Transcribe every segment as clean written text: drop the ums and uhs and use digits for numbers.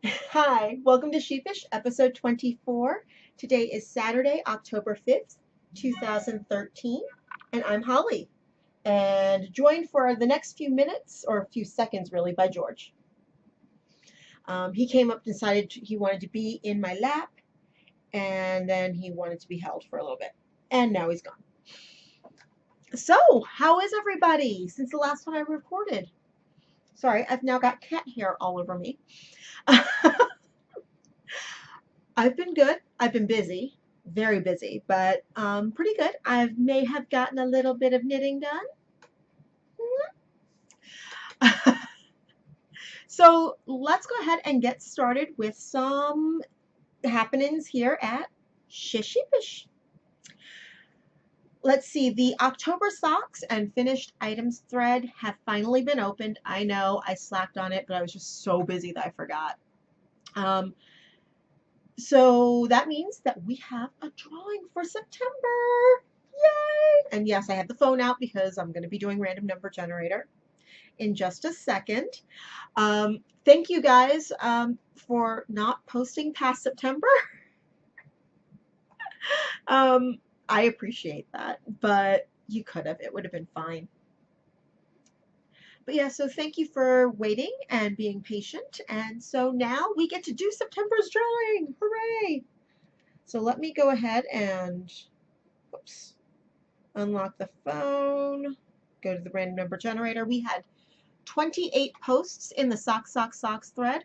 Hi, welcome to Sheepish, episode 24. Today is Saturday, October 5th, 2013, and I'm Holly, and joined for the next few minutes, or a few seconds really, by George. He came up and decided he wanted to be in my lap, and then he wanted to be held for a little bit, and now he's gone. So, how is everybody since the last time I recorded? Sorry, I've now got cat hair all over me. I've been good. I've been busy, very busy, but pretty good. I may have gotten a little bit of knitting done. So let's go ahead and get started with some happenings here at Shishipish. Let's see, the October socks and finished items thread have finally been opened. I know I slacked on it, but I was just so busy that I forgot. So that means that we have a drawing for September. Yay! And yes, I have the phone out because I'm going to be doing random number generator in just a second. Thank you guys for not posting past September. I appreciate that, but you could have. It would have been fine. But yeah, so thank you for waiting and being patient. And so now we get to do September's drawing. Hooray! So let me go ahead and, whoops, unlock the phone, go to the random number generator. We had 28 posts in the socks thread.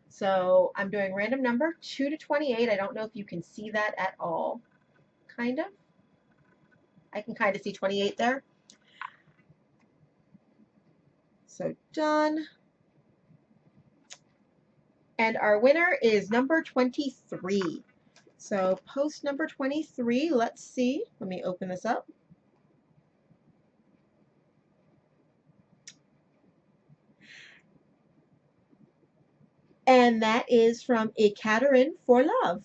So I'm doing random number 2 to 28. I don't know if you can see that at all. Kind of. I can kind of see 28 there. So done. And our winner is number 23. So post number 23, let's see. Let me open this up. And that is from A Catherine for Love.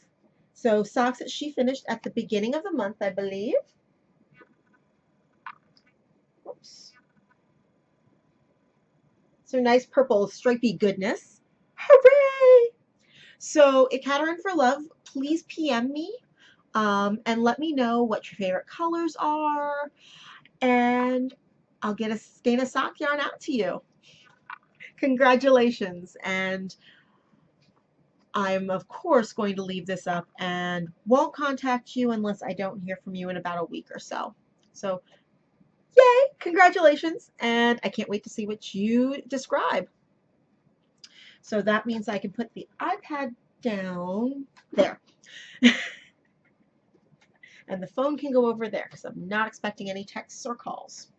So socks that she finished at the beginning of the month, I believe. Oops. So nice purple stripy goodness. Hooray! So A Catherine for Love, please PM me and let me know what your favorite colors are, and I'll get a skein of sock yarn out to you. Congratulations. And I'm, of course, going to leave this up and won't contact you unless I don't hear from you in about a week or so. So, yay! Congratulations. And I can't wait to see what you describe. So that means I can put the iPad down there. And the phone can go over there because I'm not expecting any texts or calls.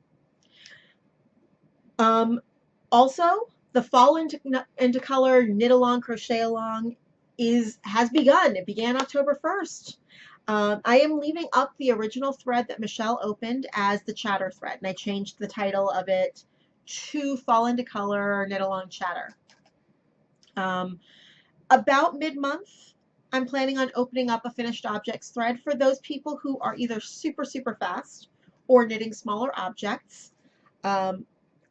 Also, the fall into color knit along, crochet along has begun. It began October 1st. I am leaving up the original thread that Michelle opened as the chatter thread, and I changed the title of it to Fall into Color Knit Along Chatter. About mid-month, I'm planning on opening up a finished objects thread for those people who are either super, super fast or knitting smaller objects.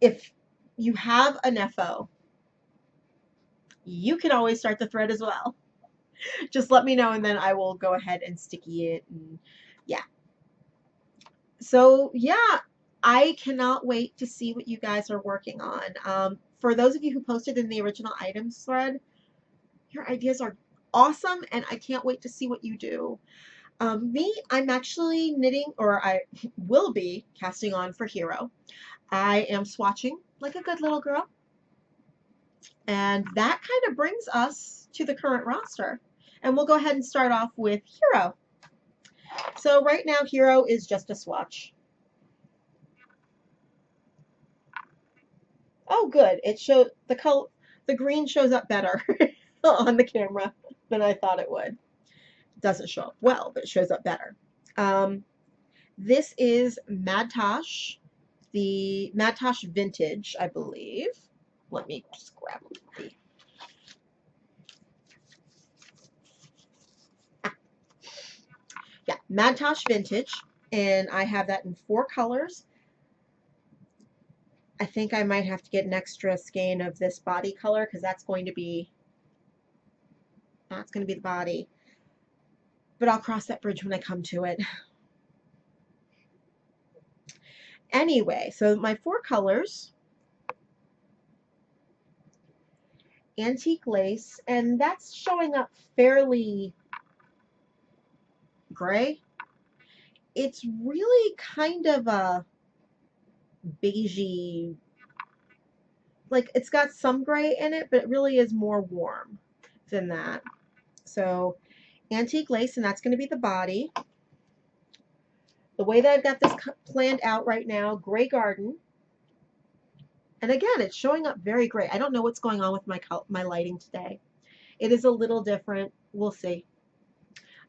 If you have an FO, you can always start the thread as well. Just let me know and then I will go ahead and sticky it. And yeah. So yeah, I cannot wait to see what you guys are working on. For those of you who posted in the original items thread, your ideas are awesome and I can't wait to see what you do. I'm actually knitting, or I will be casting on for Hero. I am swatching like a good little girl. And that kind of brings us to the current roster. And we'll go ahead and start off with Hero. So right now, Hero is just a swatch. Oh, good. It showed the green shows up better on the camera than I thought it would. It doesn't show up well, but it shows up better. This is Madtosh, the Madtosh Vintage, I believe. Let me just grab the. Yeah, Madtosh Vintage, and I have that in 4 colors. I think I might have to get an extra skein of this body color because that's going to be That's going to be the body. But I'll cross that bridge when I come to it. Anyway, so my 4 colors, antique lace, and that's showing up fairly gray. It's really kind of a beigey, like it's got some gray in it, but it really is more warm than that. So antique lace, and that's going to be the body. The way that I've got this planned out right now, gray garden. And again, it's showing up very gray. I don't know what's going on with my lighting today. It is a little different. We'll see.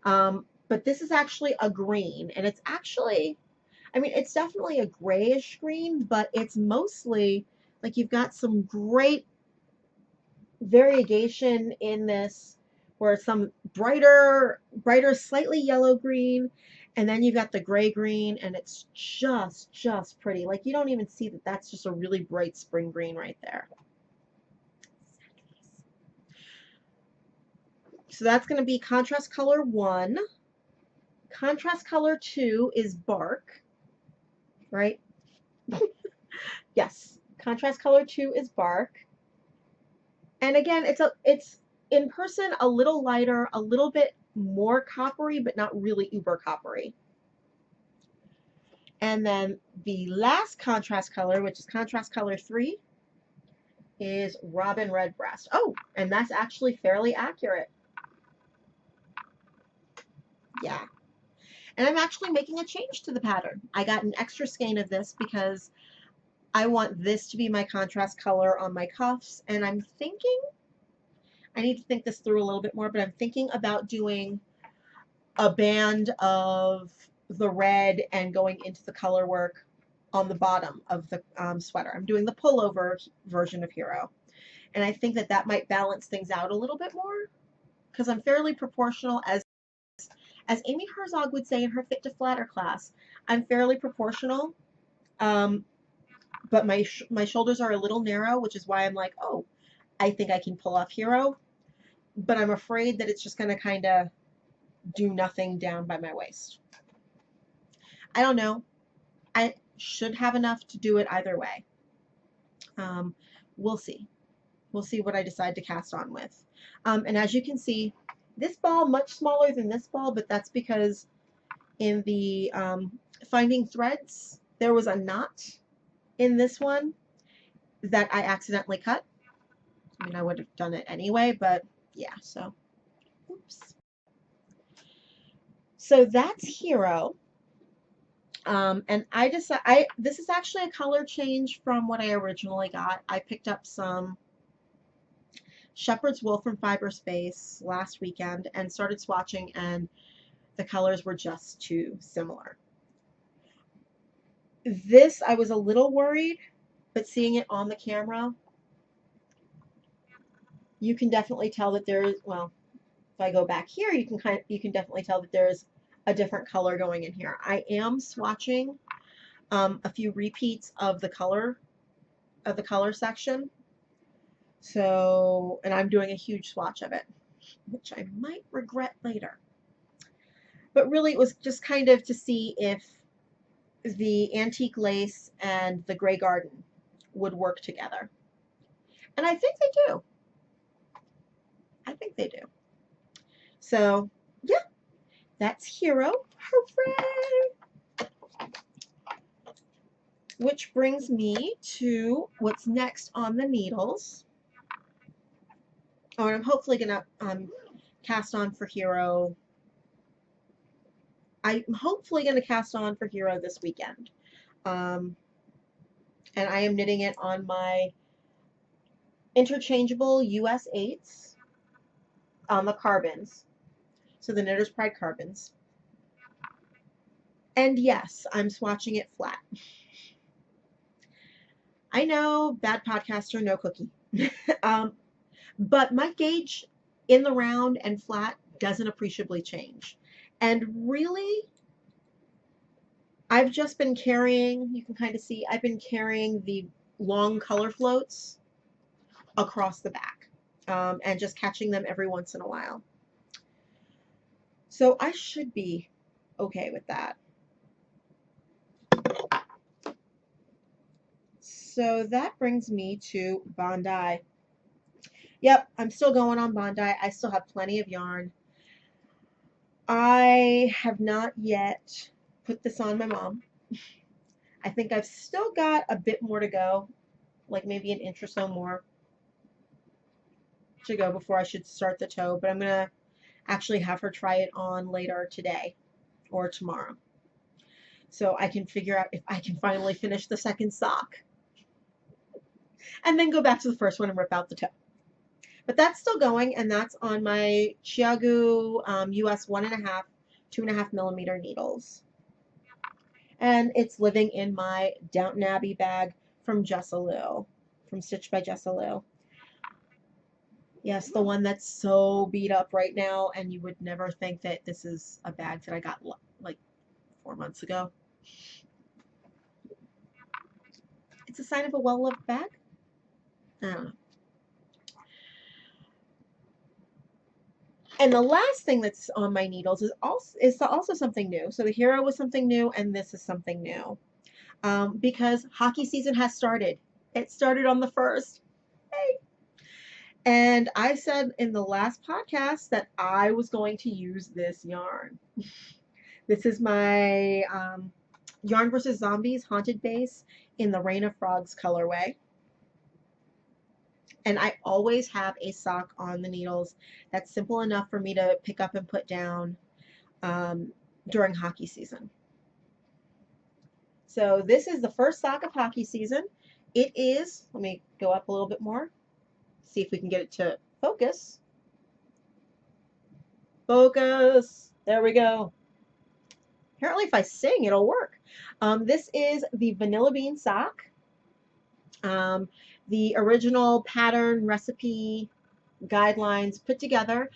But this is actually a green, and it's actually, I mean, it's definitely a grayish green, but it's mostly like you've got some great variegation in this, where some brighter, slightly yellow green, and then you've got the gray green, and it's just pretty. Like you don't even see that that's just a really bright spring green right there. So that's going to be contrast color 1. Contrast color 2 is bark, right? Yes, contrast color 2 is bark. And again, it's in person a little lighter, a little bit more coppery, but not really uber coppery. And then the last contrast color, which is contrast color 3, is robin redbreast. Oh, and that's actually fairly accurate. Yeah. And I'm actually making a change to the pattern. I got an extra skein of this because I want this to be my contrast color on my cuffs, and I'm thinking, I need to think this through a little bit more, but I'm thinking about doing a band of the red and going into the color work on the bottom of the sweater. I'm doing the pullover version of Hero, and I think that that might balance things out a little bit more because I'm fairly proportional, as Amy Herzog would say in her Fit to Flatter class. I'm fairly proportional, but my shoulders are a little narrow, which is why I'm like, oh, I think I can pull off Hero, but I'm afraid that it's just going to kind of do nothing down by my waist. I don't know. I should have enough to do it either way. We'll see. We'll see what I decide to cast on with. And as you can see, this ball much smaller than this ball, but that's because in the finding threads, there was a knot in this one that I accidentally cut. I mean, I would have done it anyway, but yeah, so oops. So that's Hero. And this is actually a color change from what I originally got. I picked up some shepherd's wool from Fiberspace last weekend and started swatching, and the colors were just too similar. This, I was a little worried, but seeing it on the camera, you can definitely tell that there's, well, if I go back here, you can definitely tell that there's a different color going in here. I am swatching a few repeats of the color section. So, and I'm doing a huge swatch of it, which I might regret later. But really, it was just kind of to see if the antique lace and the gray garden would work together. And I think they do. I think they do. So, yeah, that's Hero. Hooray! Which brings me to what's next on the needles. Oh, and I'm hopefully going to cast on for Hero. I'm hopefully going to cast on for Hero this weekend. And I am knitting it on my interchangeable US 8s on the carbons. So the Knitter's Pride carbons. And yes, I'm swatching it flat. I know, bad podcaster, no cookie. But my gauge in the round and flat doesn't appreciably change. And really, I've just been carrying, you can kind of see, I've been carrying the long color floats across the back. and just catching them every once in a while. So I should be okay with that. So that brings me to Bondi. Yep, I'm still going on Bondi. I still have plenty of yarn. I have not yet put this on my mom. I think I've still got a bit more to go, like maybe an inch or so more to go before I should start the toe, but I'm going to actually have her try it on later today or tomorrow. So I can figure out if I can finally finish the second sock and then go back to the first one and rip out the toe. But that's still going, and that's on my Chiagu US 1.5, 2.5 millimeter needles. And it's living in my Downton Abbey bag from Jessalou, from Stitch by Jessalou. Yes, the one that's so beat up right now, and you would never think that this is a bag that I got like 4 months ago. It's a sign of a well-loved bag. I don't know. And the last thing that's on my needles is also something new. So the hero was something new, and this is something new. Because hockey season has started. It started on the 1st. Hey. And I said in the last podcast that I was going to use this yarn. This is my Yarn vs. Zombies Haunted Base in the Rain of Frogs colorway. And I always have a sock on the needles that's simple enough for me to pick up and put down during hockey season. So this is the first sock of hockey season. It is, let me go up a little bit more, see if we can get it to focus. Focus, there we go. Apparently if I sing, it'll work. This is the Vanilla Bean sock. The original pattern recipe guidelines put together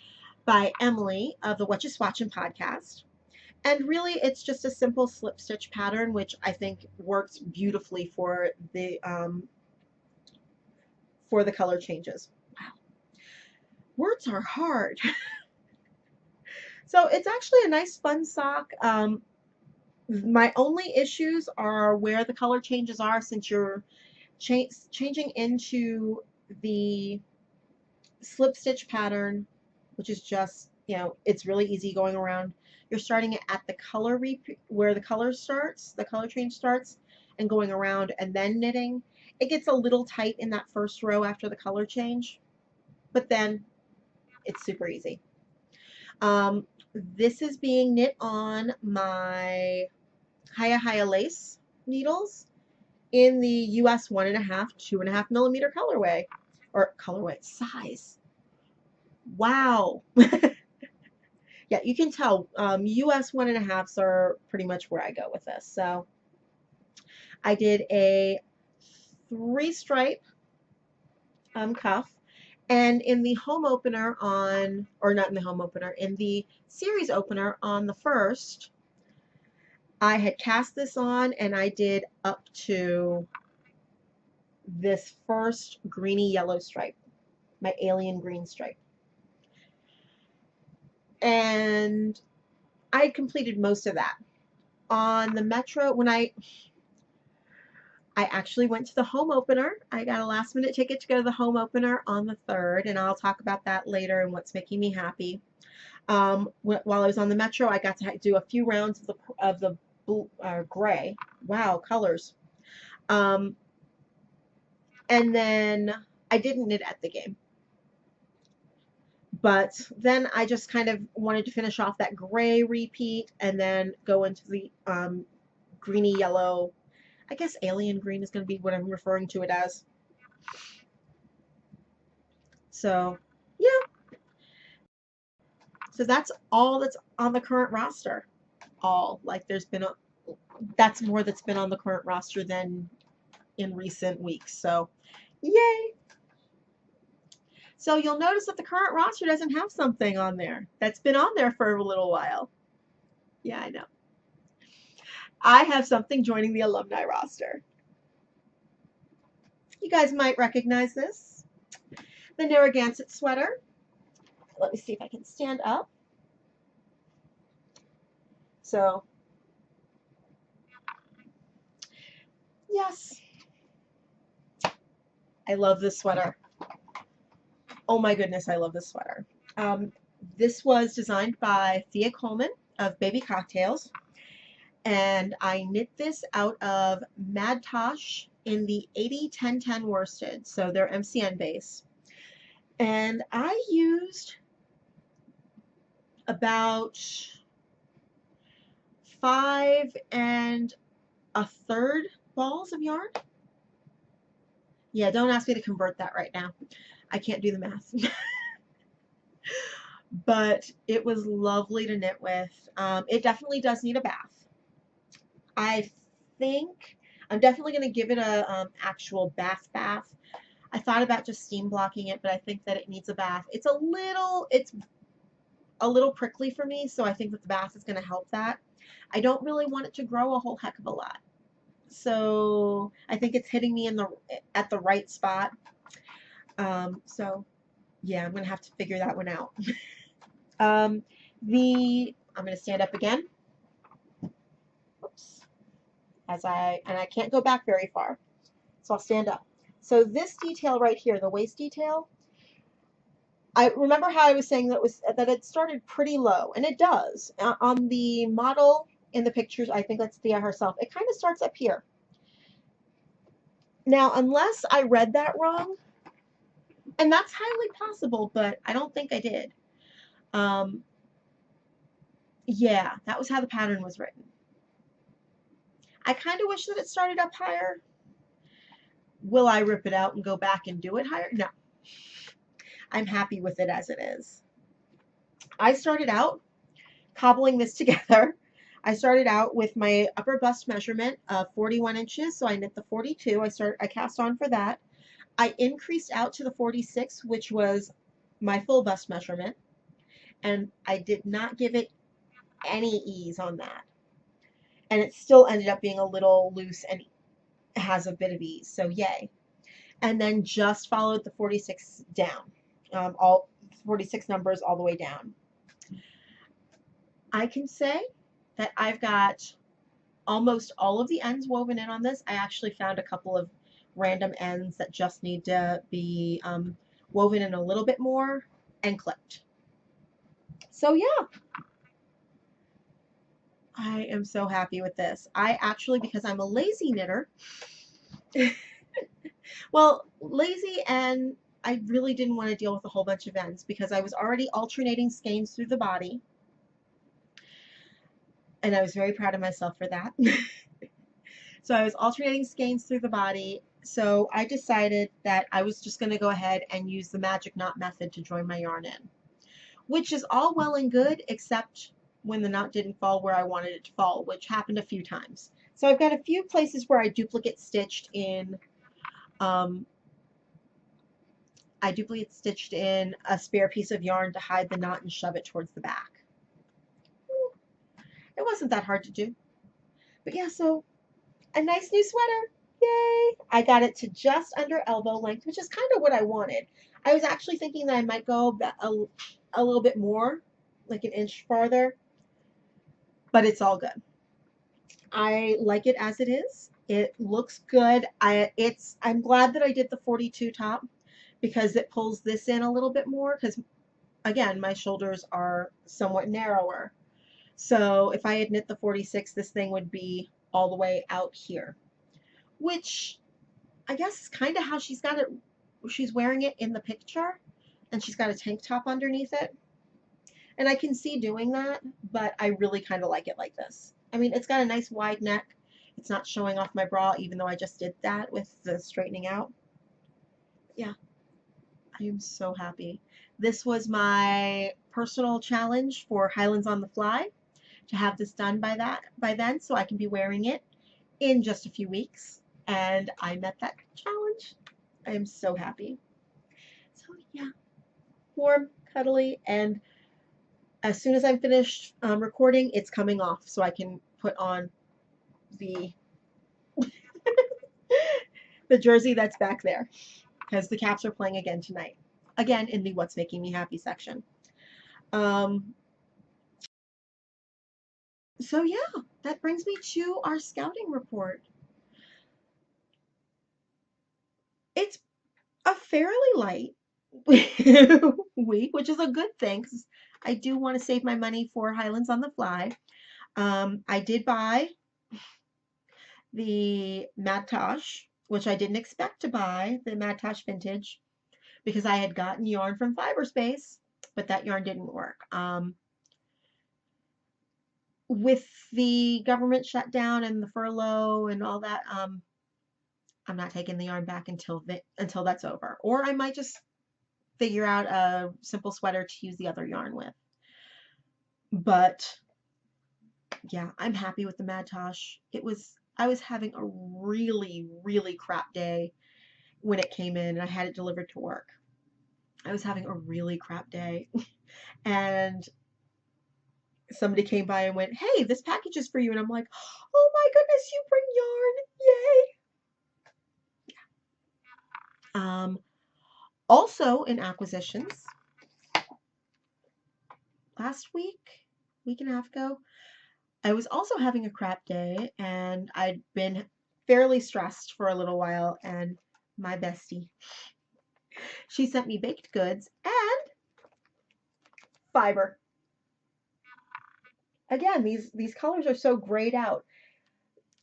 by Emily of the What You Swatchin' podcast. And really, it's just a simple slip stitch pattern, which I think works beautifully for the color changes. Wow, words are hard. So it's actually a nice fun sock. My only issues are where the color changes are, since you're changing into the slip stitch pattern, which is just, it's really easy going around. You're starting it at the color where the color change starts, and going around and then knitting. It gets a little tight in that first row after the color change, but then it's super easy. This is being knit on my Haya lace needles in the US 1.5, 2.5 millimeter colorway, or colorway size. Wow. Yeah, you can tell US 1.5s are pretty much where I go with this. So I did a 3-stripe cuff, and in the home opener or not in the home opener, in the series opener on the 1st, I had cast this on, and I did up to this first greeny yellow stripe, my alien green stripe. And I had completed most of that. On the Metro, when I actually went to the home opener. I got a last minute ticket to go to the home opener on the 3rd, and I'll talk about that later and what's making me happy. While I was on the Metro, I got to do a few rounds of the blue, gray. Wow, colors. And then I didn't knit at the game. But then I just kind of wanted to finish off that gray repeat and then go into the greeny yellow. I guess alien green is going to be what I'm referring to it as. So, yeah. So that's all that's on the current roster. All. Like that's more that's been on the current roster than in recent weeks. So, yay. So you'll notice that the current roster doesn't have something on there that's been on there for a little while. Yeah, I know. I have something joining the alumni roster. You guys might recognize this. the Narragansett Sweater. Let me see if I can stand up. So, yes, I love this sweater. Oh my goodness, I love this sweater. Um, this was designed by Thea Coleman of Baby Cocktails, and I knit this out of Mad Tosh in the 80-10-10 worsted, so they're MCN base. And I used about 5 1/3 balls of yarn. Yeah, don't ask me to convert that right now. I can't do the math. But it was lovely to knit with. It definitely does need a bath. I think I'm definitely going to give it a actual bath. I thought about just steam blocking it, but I think that it needs a bath. It's a little prickly for me, so I think that the bath is going to help that. I don't really want it to grow a whole heck of a lot. So I think it's hitting me at the right spot. So yeah, I'm going to have to figure that one out. I'm going to stand up again. Oops. And I can't go back very far. So I'll stand up. So this detail right here, the waist detail, I remember how I was saying that it started pretty low, and it does. On the model in the pictures, I think that's Thea herself, it kind of starts up here. Now, unless I read that wrong, and that's highly possible, but I don't think I did. Yeah, that was how the pattern was written. I kind of wish that it started up higher. Will I rip it out and go back and do it higher? No. I'm happy with it as it is. I started out cobbling this together. I started out with my upper bust measurement of 41 inches, so I knit the 42. I cast on for that. I increased out to the 46, which was my full bust measurement, and I did not give it any ease on that. And it still ended up being a little loose and has a bit of ease, so yay. And then just followed the 46 down, all 46 numbers all the way down. I can say that I've got almost all of the ends woven in on this. I actually found a couple of random ends that just need to be woven in a little bit more and clipped. So yeah, I am so happy with this. I actually, because I'm a lazy knitter, well, lazy, and I really didn't want to deal with a whole bunch of ends because I was already alternating skeins through the body. And I was very proud of myself for that. So I was alternating skeins through the body. So I decided that I was just going to go ahead and use the magic knot method to join my yarn in, which is all well and good, except when the knot didn't fall where I wanted it to fall, which happened a few times. So I've got a few places where I duplicate stitched in a spare piece of yarn to hide the knot and shove it towards the back. It wasn't that hard to do. But yeah, so a nice new sweater. Yay! I got it to just under elbow length, which is kind of what I wanted. I was actually thinking that I might go a little bit more, like an inch farther, but it's all good. I like it as it is. It looks good. I'm glad that I did the 42 top because it pulls this in a little bit more because, again, my shoulders are somewhat narrower. So if I had knit the 46, this thing would be all the way out here, which I guess is kind of how she's got it. She's wearing it in the picture, and she's got a tank top underneath it. And I can see doing that, but I really kind of like it like this. I mean, it's got a nice wide neck. It's not showing off my bra, even though I just did that with the straightening out. Yeah, I am so happy. This was my personal challenge for Highlands on the Fly, to have this done by then, so I can be wearing it in just a few weeks. And I met that challenge. I am so happy. So yeah, warm, cuddly, and as soon as I'm finished recording, it's coming off so I can put on the the jersey that's back there because the Caps are playing again tonight. again, in the What's Making Me Happy section. Um, so yeah, that brings me to our scouting report. It's a fairly light week, which is a good thing because I do want to save my money for Highlands on the Fly. I did buy the Madtosh, which I didn't expect to buy, the Madtosh Vintage, because I had gotten yarn from Fiberspace, but that yarn didn't work. With the government shutdown and the furlough and all that, I'm not taking the yarn back until that's over. Or I might just figure out a simple sweater to use the other yarn with. But yeah, I'm happy with the Madtosh. I was having a really, really crap day when it came in and I had it delivered to work. I was having a really crap day. And somebody came by and went, "Hey, this package is for you." And I'm like, "Oh my goodness, you bring yarn. Yay." Also in acquisitions, last week and a half ago, I was also having a crap day and I'd been fairly stressed for a little while, and my bestie, she sent me baked goods and fiber. Again, these colors are so grayed out.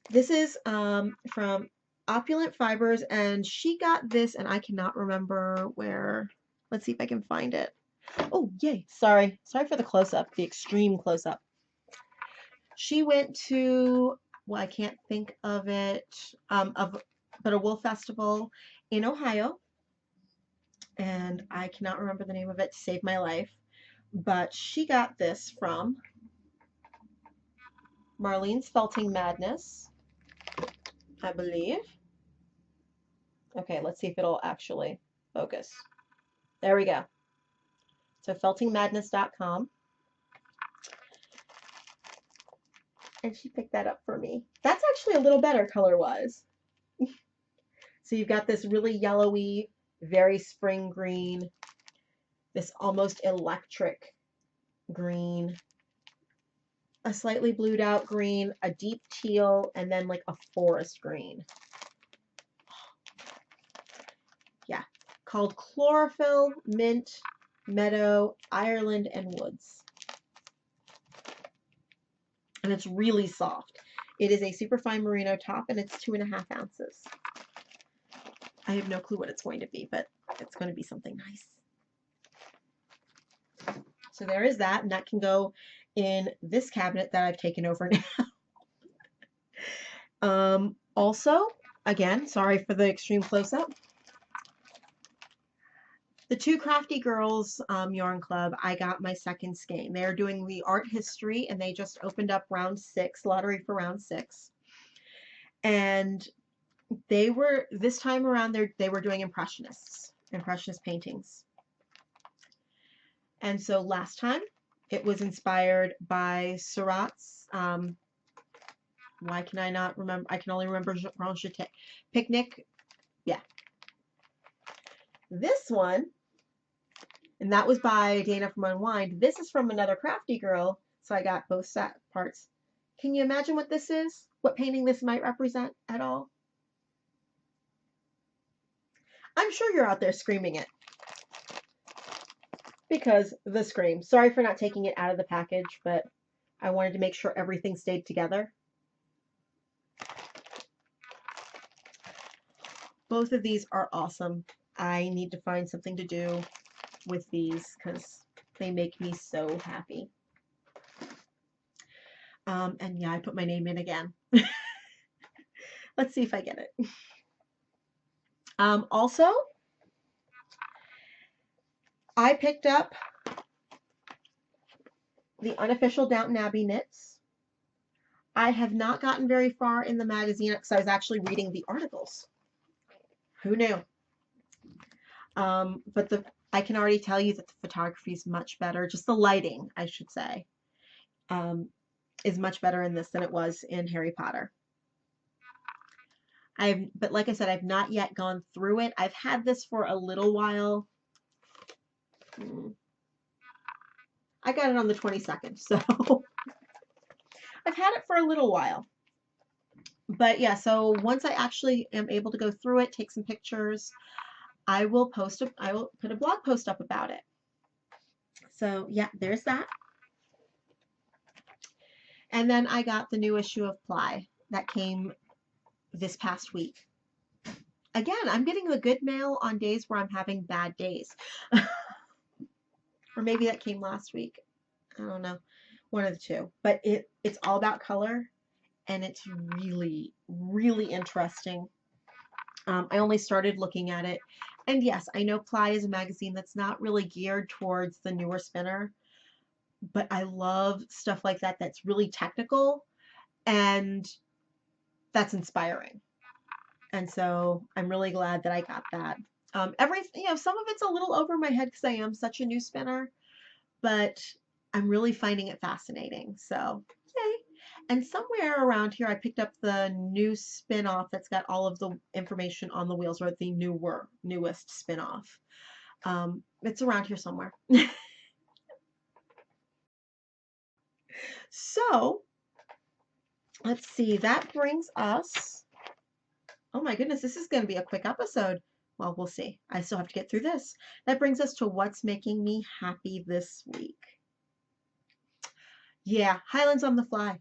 This is from Opulent Fibers, and she got this, and I cannot remember where. Let's see if I can find it. Oh, yay. Sorry for the close-up, the extreme close-up. She went to, well, I can't think of it, but a wool festival in Ohio, and I cannot remember the name of it to save my life, but she got this from Marlene's Felting Madness, I believe. Okay, let's see if it'll actually focus. There we go. So feltingmadness.com. And she picked that up for me. That's actually a little better color-wise. So you've got this really yellowy, very spring green, this almost electric green, a slightly blued out green, a deep teal, and then like a forest green. Yeah, called Chlorophyll, Mint, Meadow, Ireland, and Woods. And it's really soft. It is a superfine merino top, and it's 2.5 ounces. I have no clue what it's going to be, but it's going to be something nice. So there is that, and that can go in this cabinet that I've taken over now. Also, again, sorry for the extreme close-up. The Two Crafty Girls Yarn Club, I got my second skein. They're doing the art history, and they just opened up round 6, lottery for round 6. And they were, this time around, they were doing impressionist paintings. And so last time, it was inspired by Seurat's, why can I not remember? I can only remember Grand Jeté. Picnic. Yeah. This one, and that was by Dana from Unwind. This is from another crafty girl, so I got both set parts. Can you imagine what this is? What painting this might represent at all? I'm sure you're out there screaming it. Because the scream. Sorry for not taking it out of the package, but I wanted to make sure everything stayed together. Both of these are awesome. I need to find something to do with these because they make me so happy. And yeah, I put my name in again. Let's see if I get it. Also, I picked up the unofficial Downton Abbey knits. I have not gotten very far in the magazine because I was actually reading the articles. Who knew? But I can already tell you that the photography is much better. Just the lighting, I should say, is much better in this than it was in Harry Potter. But like I said, I've not yet gone through it. I've had this for a little while. I got it on the 22nd, so I've had it for a little while. But yeah, so once I actually am able to go through it, take some pictures, I will put a blog post up about it. So yeah, there's that. And then I got the new issue of Ply that came this past week. Again, I'm getting the good mail on days where I'm having bad days. Or maybe that came last week. I don't know. One of the two. But it's all about color, and it's really, really interesting. I only started looking at it. And yes, I know Ply is a magazine that's not really geared towards the newer spinner, but I love stuff like that that's really technical and that's inspiring. And so I'm really glad that I got that. Some of it's a little over my head because I am such a new spinner, but I'm really finding it fascinating. So, yay. And somewhere around here, I picked up the new spin-off that's got all of the information on the wheels, or the newest spin-off. It's around here somewhere. So, let's see. That brings us. Oh my goodness, this is going to be a quick episode. Well, we'll see. I still have to get through this. That brings us to what's making me happy this week. Yeah, Highlands on the Fly.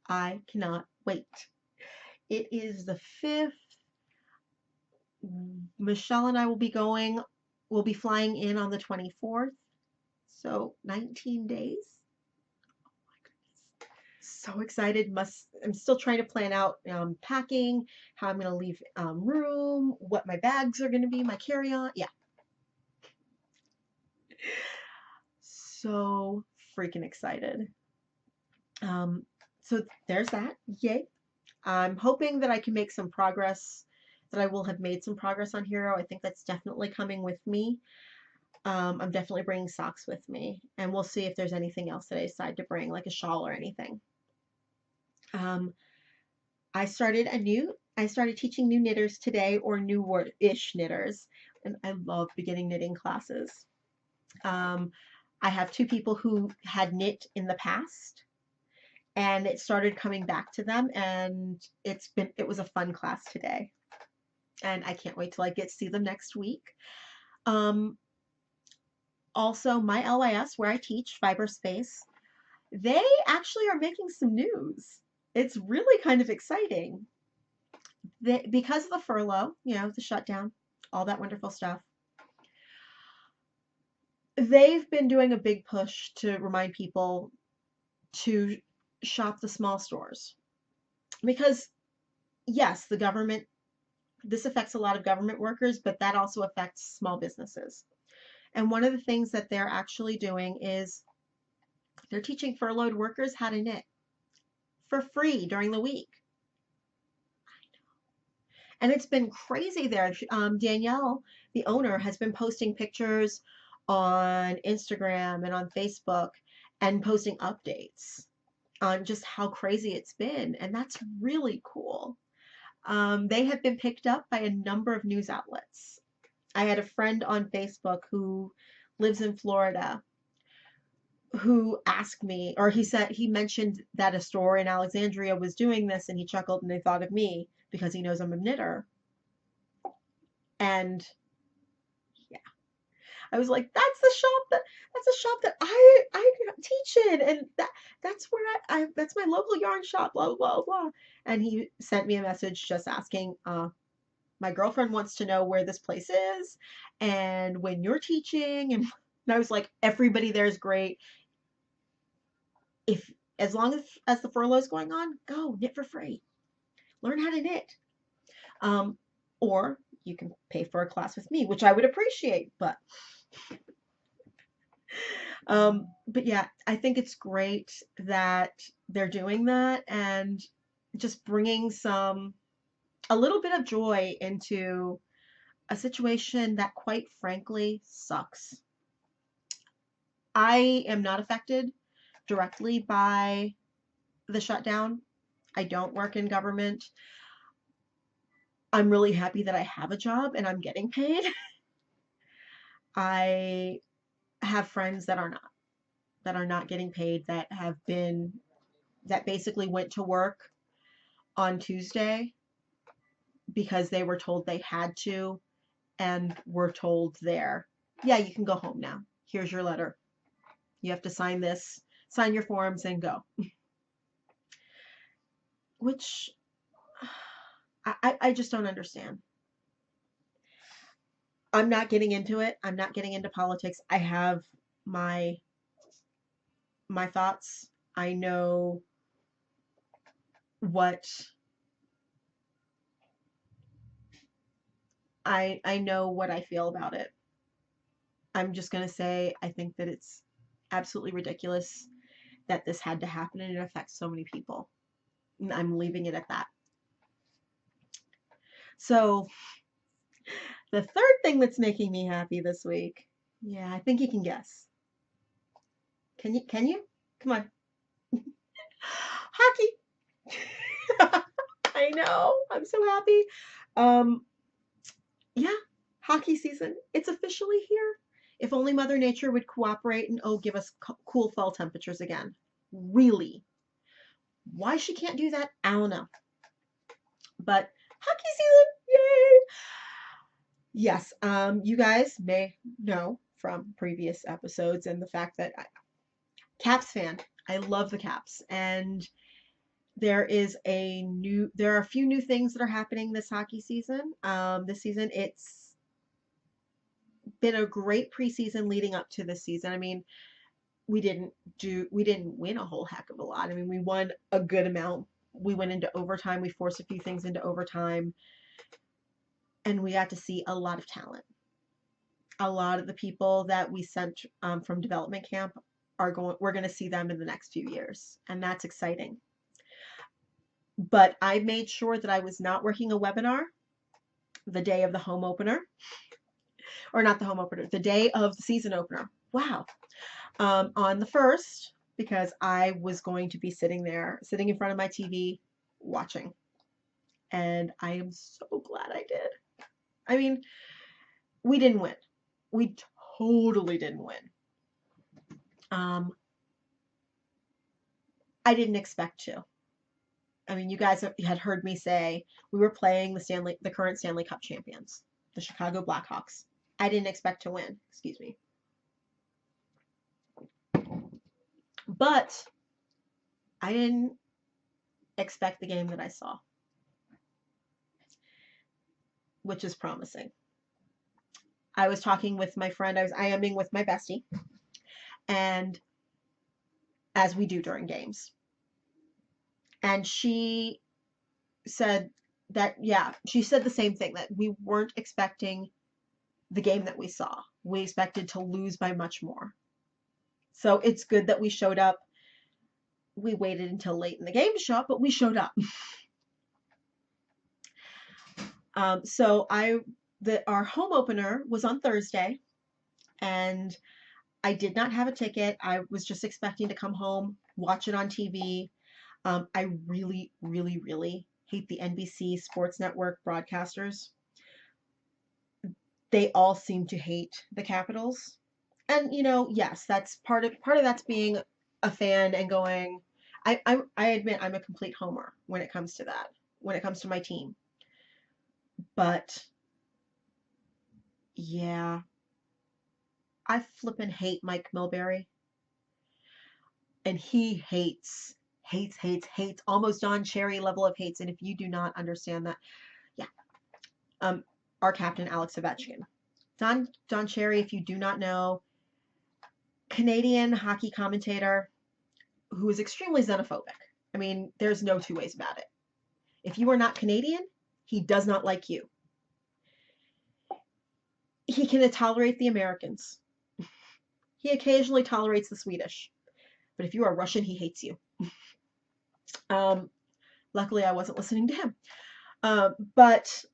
I cannot wait. It is the 5th. Michelle and I we'll be flying in on the 24th. So 19 days. Oh my goodness. So excited. I'm still trying to plan out packing, how I'm going to leave room, what my bags are going to be, my carry-on. Yeah. So freaking excited. So there's that. Yay. I'm hoping that I can make some progress, that I will have made some progress on Hero. I think that's definitely coming with me. I'm definitely bringing socks with me, and we'll see if there's anything else that I decide to bring, like a shawl or anything. I started teaching new knitters today, or new-ish knitters, and I love beginning knitting classes. I have 2 people who had knit in the past, and it started coming back to them, and it was a fun class today, and I can't wait till I get to see them next week. Also, my LYS, where I teach Fiber Space, they actually are making some news. It's really kind of exciting. Because of the furlough, the shutdown, all that wonderful stuff, they've been doing a big push to remind people to shop the small stores. Because, yes, this affects a lot of government workers, but that also affects small businesses. And one of the things that they're actually doing is they're teaching furloughed workers how to knit for free during the week. And it's been crazy there. Danielle, the owner, has been posting pictures on Instagram and on Facebook and posting updates on just how crazy it's been. And that's really cool. They have been picked up by a number of news outlets. I had a friend on Facebook who lives in Florida who asked me, or he mentioned that a store in Alexandria was doing this, and he chuckled and he thought of me because he knows I'm a knitter. And yeah, I was like, that's a shop that I teach in, and that's where that's my local yarn shop, blah blah blah. And he sent me a message just asking, my girlfriend wants to know where this place is and when you're teaching, and I was like, everybody there is great. As long as the furlough is going on, go knit for free. Learn how to knit. Or you can pay for a class with me, which I would appreciate, but yeah, I think it's great that they're doing that and just bringing a little bit of joy into a situation that, quite frankly, sucks. I am not affected directly by the shutdown. I don't work in government. I'm really happy that I have a job and I'm getting paid. I have friends that are not getting paid, that basically went to work on Tuesday because they were told they had to, and were told there, yeah, you can go home now. Here's your letter. You have to sign this, sign your forms, and go. Which I just don't understand. I'm not getting into it. I'm not getting into politics. I have my my thoughts. I know what I know what I feel about it. I'm just going to say I think that it's absolutely ridiculous that this had to happen and it affects so many people. And I'm leaving it at that. So, the third thing that's making me happy this week. Yeah, I think you can guess. Can you? Come on. Hockey. I know. I'm so happy. Um yeah, hockey season. It's officially here. If only Mother Nature would cooperate and give us cool fall temperatures again. Really. Why she can't do that, I don't know. But hockey season, yay! Yes, you guys may know from previous episodes and the fact that Caps fan. I love the Caps, and there are a few new things that are happening this hockey season. This season, it's been a great preseason leading up to this season. I mean, we didn't win a whole heck of a lot. I mean, we won a good amount. We went into overtime. We forced a few things into overtime, and we got to see a lot of talent. A lot of the people that we sent from development camp we're going to see them in the next few years, and that's exciting. But I made sure that I was not working a webinar the day of the home opener, or not the home opener, the day of the season opener. Wow. On the first, because I was going to be sitting in front of my TV, watching. And I am so glad I did. I mean, we didn't win. We totally didn't win. I didn't expect to. I mean, you guys had heard me say we were playing the current Stanley Cup champions, the Chicago Blackhawks. I didn't expect to win. Excuse me. But I didn't expect the game that I saw, which is promising. I was talking with my friend. I was IMing with my bestie, and as we do during games. And she said that, yeah, she said the same thing, that we weren't expecting the game that we saw. We expected to lose by much more. So it's good that we showed up. We waited until late in the game to show up, but we showed up. So our home opener was on Thursday, and I did not have a ticket. I was just expecting to come home, watch it on TV. I really, really, really hate the NBC Sports Network broadcasters. They all seem to hate the Capitals. And yes, that's part of that's being a fan and going. I admit I'm a complete homer when it comes to that. When it comes to my team. But yeah, I flippin' hate Mike Milbury. And he hates, almost Don Cherry level of hates. And if you do not understand that, yeah. Our captain, Alex Ovechkin. Don Cherry, if you do not know, Canadian hockey commentator who is extremely xenophobic. I mean, there's no two ways about it. If you are not Canadian, he does not like you. He can tolerate the Americans. He occasionally tolerates the Swedish. But if you are Russian, he hates you. Luckily, I wasn't listening to him. But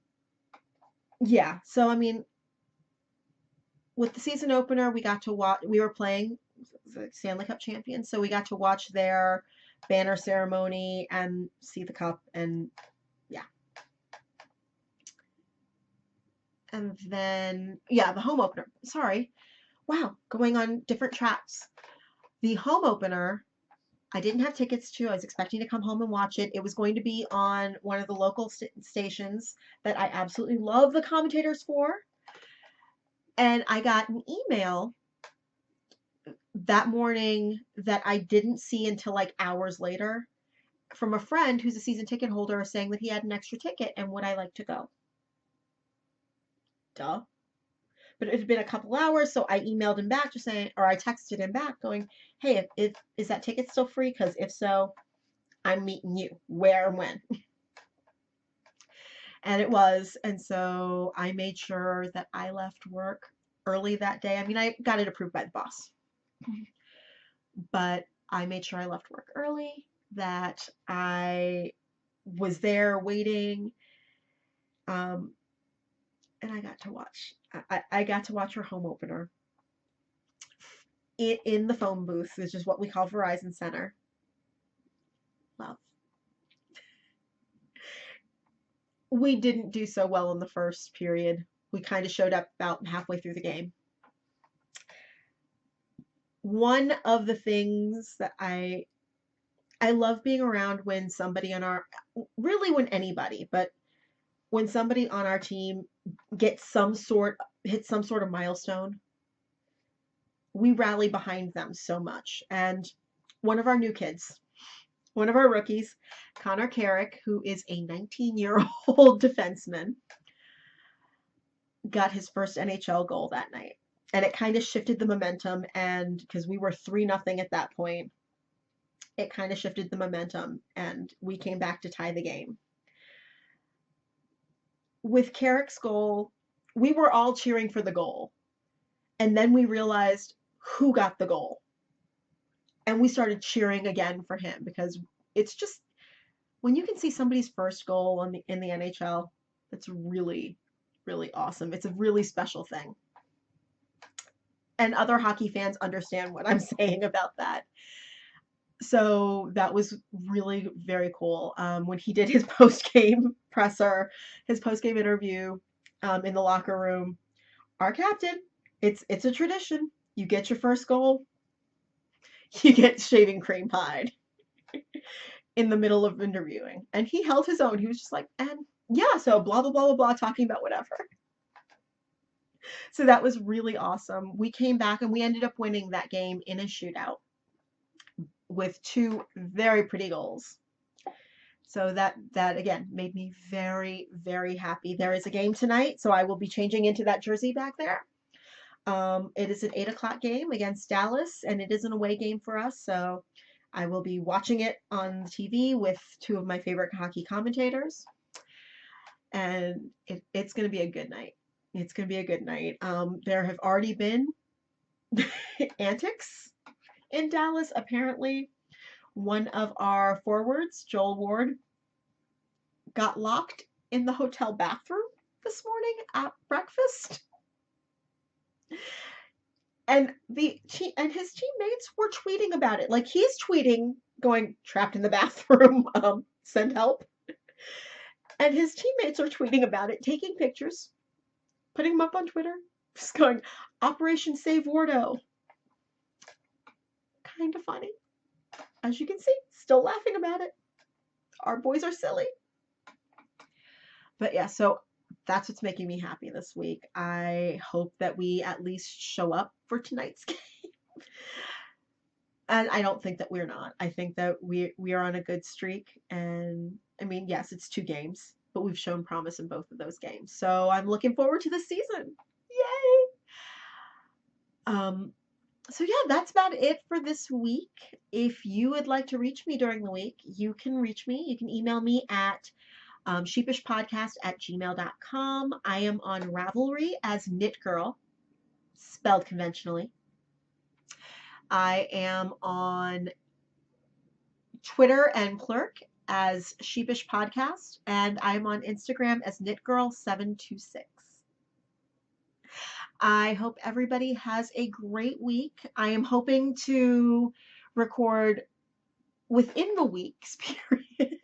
yeah, so I mean, with the season opener, we got to watch. We were playing the Stanley Cup champions, so we got to watch their banner ceremony and see the cup, and yeah. And then, yeah, the home opener. Sorry, wow, going on different tracks. The home opener, I didn't have tickets to. I was expecting to come home and watch it. It was going to be on one of the local stations that I absolutely love the commentators for. And I got an email that morning that I didn't see until like hours later from a friend who's a season ticket holder saying that he had an extra ticket and would I like to go? Duh. But it had been a couple hours, so I emailed him back just saying, or I texted him back going, hey, if is that ticket still free? Because if so, I'm meeting you. Where and when? And it was. And so I made sure that I left work early that day. I mean, I got it approved by the boss, but I made sure I left work early, that I was there waiting. Um, and I got to watch. I got to watch her home opener in the phone booth, which is what we call Verizon Center. Love. We didn't do so well in the first period. We kind of showed up about halfway through the game. One of the things that I love being around when somebody on our, really when anybody, but when somebody on our team hits some sort of milestone, we rally behind them so much. And one of our new kids, one of our rookies, Connor Carrick, who is a 19-year-old defenseman, got his first NHL goal that night. And it kind of shifted the momentum, and because we were 3-0 at that point, it kind of shifted the momentum, and we came back to tie the game. With Carrick's goal, we were all cheering for the goal. And then we realized who got the goal. And we started cheering again for him, because it's just, when you can see somebody's first goal in the NHL, that's really, really awesome. It's a really special thing. And other hockey fans understand what I'm saying about that. So that was really very cool. When he did his post-game presser, his post-game interview in the locker room, our captain, it's a tradition. You get your first goal, you get shaving cream pied in the middle of interviewing. And he held his own. He was just like, and yeah, so blah, blah, blah, blah, blah, talking about whatever. So that was really awesome. We came back and we ended up winning that game in a shootout with 2 very pretty goals. So that again made me very, very happy. There is a game tonight, so I will be changing into that jersey back there. It is an 8 o'clock game against Dallas, and it is an away game for us. So I will be watching it on the TV with 2 of my favorite hockey commentators, and it's going to be a good night. It's going to be a good night. There have already been antics in Dallas. Apparently, one of our forwards, Joel Ward, got locked in the hotel bathroom this morning at breakfast. And his teammates were tweeting about it. Like, he's tweeting, going, trapped in the bathroom, send help. And his teammates are tweeting about it, taking pictures, putting them up on Twitter, just going, Operation Save Wardo. Kind of funny. As you can see, still laughing about it. Our boys are silly. But yeah, so that's what's making me happy this week. I hope that we at least show up for tonight's game. And I don't think that we're not. I think that we are on a good streak. And I mean, yes, it's 2 games, but we've shown promise in both of those games. So I'm looking forward to the season. Yay! So yeah, that's about it for this week. If you would like to reach me during the week, you can reach me. You can email me at sheepishpodcast@gmail.com. I am on Ravelry as Knit Girl, spelled conventionally. I am on Twitter and Plurk as Sheepish Podcast, and I'm on Instagram as KnitGirl726. I hope everybody has a great week. I am hoping to record within the week's period.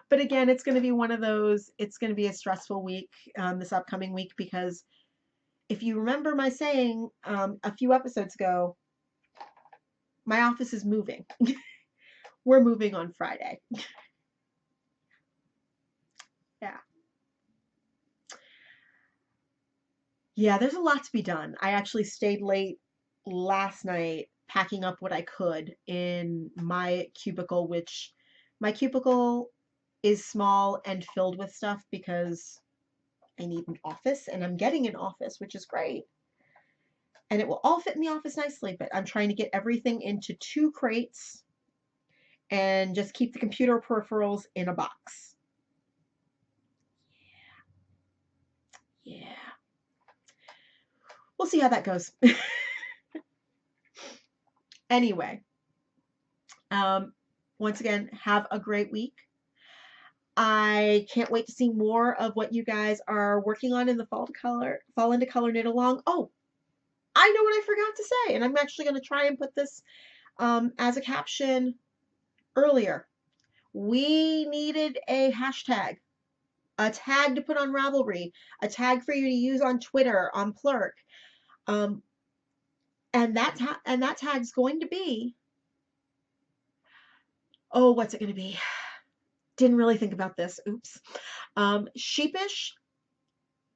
But again, it's going to be one of those, it's going to be a stressful week this upcoming week, because if you remember my saying a few episodes ago, my office is moving. We're moving on Friday. Yeah. Yeah, there's a lot to be done. I actually stayed late last night packing up what I could in my cubicle, which my cubicle is small and filled with stuff because I need an office and I'm getting an office, which is great. And it will all fit in the office nicely, but I'm trying to get everything into 2 crates and just keep the computer peripherals in a box. Yeah. We'll see how that goes. Anyway, um, once again, have a great week. I can't wait to see more of what you guys are working on in the fall into color knit along. Oh, I know what I forgot to say, and I'm actually going to try and put this as a caption earlier. We needed a hashtag, a tag to put on Ravelry, a tag for you to use on Twitter, on Plurk, um, and that tag's going to be, oh, what's it going to be? Didn't really think about this. Oops. Sheepish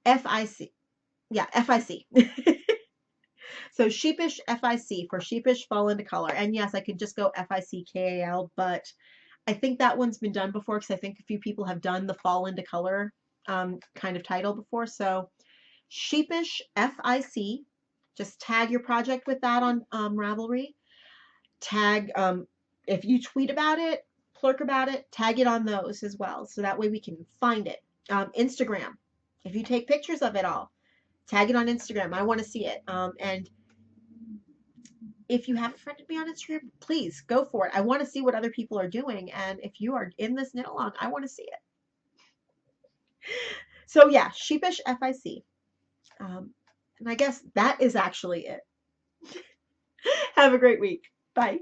FIC. Yeah, FIC. So sheepish FIC for sheepish fall into color. And yes, I could just go FICKAL, but I think that one's been done before because I think a few people have done the fall into color kind of title before. So sheepish FIC, just tag your project with that on Ravelry. Tag, if you tweet about it, plurk about it, tag it on those as well. So that way we can find it. Instagram, if you take pictures of it all, tag it on Instagram. I want to see it. And if you haven't friended me on Instagram, please go for it. I want to see what other people are doing. And if you are in this knit along, I want to see it. So yeah, sheepish FIC. And I guess that is actually it. Have a great week. Bye.